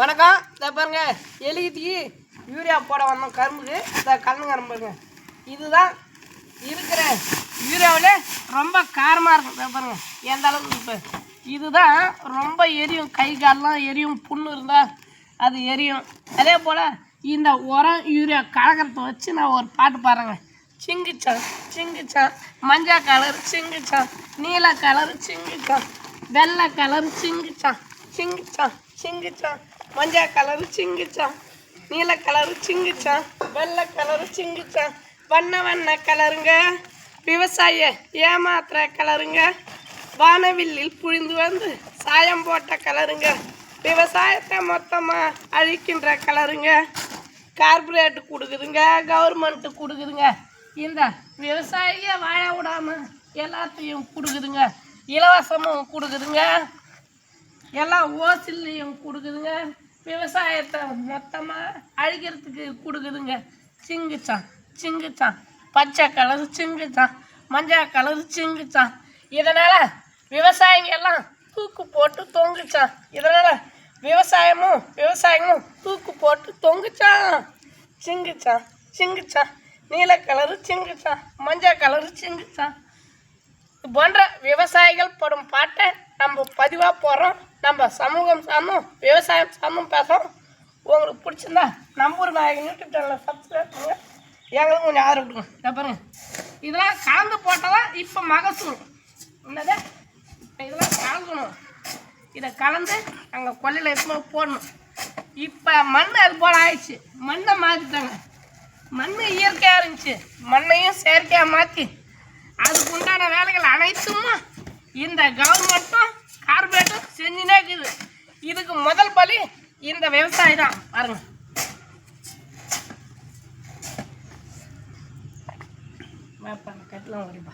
வணக்கம். இதை பாருங்க, எலிக்குட்டிக்கு யூரியா போட வந்தோம் கரும்புக்கு. இந்த கண்ணு கரும்பு பாருங்க, இதுதான் இருக்கிற யூரியாவில் ரொம்ப காரமாக இருக்கும். இதை பாருங்க எந்த அளவுக்கு. இப்போ இதுதான் ரொம்ப எரியும், கை காலெலாம் எரியும், புண்ணு இருந்தால் அது எரியும். அதே போல் இந்த உரம் யூரியா கலக்கிறத வச்சு நான் ஒரு பாட்டு பாடுறேங்க. சிங்கிச்சான் சிங்கிச்சான், மஞ்சள் கலர் சிங்கிச்சான், நீல கலர் சிங்கிச்சான், வெள்ளை கலர் சிங்கிச்சான், சிங்கிச்சான் சிங்கிச்சான், மஞ்சள் கலரு சிங்கிச்சான், நீல கலரு சிங்கிச்சான், வெள்ளை கலரு சிங்கிச்சான், வண்ண வண்ண கலருங்க, விவசாய ஏமாத்துற கலருங்க, வானவில்லில் புழிந்து வந்து சாயம் போட்ட கலருங்க, விவசாயத்தை மொத்தமாக அழிக்கின்ற கலருங்க, கார்பரேட்டு கொடுக்குதுங்க, கவர்மெண்ட்டு கொடுக்குதுங்க, இந்த விவசாயியை வாழ விடாமல் எல்லாத்தையும் கொடுக்குதுங்க, இலவசமும் கொடுக்குதுங்க, எல்லாம் ஓசிலையும் கொடுக்குதுங்க, விவசாயத்தை மொத்தமாக அழிக்கிறதுக்கு கொடுக்குதுங்க. சிங்கிச்சான் சிங்கிச்சான், பச்சை கலர் சிங்கிச்சான், மஞ்சள் கலர் சிங்கிச்சான், இதனால் விவசாயிங்க எல்லாம் தூக்கு போட்டு தொங்குச்சான். இதனால் விவசாயமும் தூக்கு போட்டு தொங்குச்சான். சிங்கிச்சான் சிங்கிச்சான், நீல கலரு சிங்கிச்சான், மஞ்சள் கலரு சிங்கிச்சான். இது போன்ற விவசாயிகள் படும் பாட்டை நம்ம பதிவாக போடுறோம். நம்ம சமூகம் சார்ந்தும் விவசாயம் சார்ந்தும் பேசுகிறோம். உங்களுக்கு பிடிச்சிருந்தா நம்பூர் நாயகன் யூடியூப் சேனலில் சப்ஸ்கிரைப் பண்ணுங்க, எங்களுக்கும் கொஞ்சம் ஆதரவு கொடுங்க. இதை பாருங்க, இதெல்லாம் கலந்து போட்டால் தான் இப்போ மகசூல். என்னது இப்போ இதெல்லாம் கலக்கணும். இதை கலந்து அங்கே கொல்லையில் எடுத்து போடணும். இப்போ மண் அது போல் ஆயிடுச்சு, மண்ணை மாற்றிட்டாங்க. மண் இயற்கையாக இருந்துச்சு, மண்ணையும் செயற்கையாக மாற்றி அதுக்கு உண்டான வேலைகள் அனைத்தும் இந்த கவர்மெண்ட்டும் கார்பரேட்டும் செஞ்சுனே இருக்குது. இதுக்கு முதல் பலி இந்த விவசாயி தான். பாருங்க, கட்டலாம் ஓடிப்பா.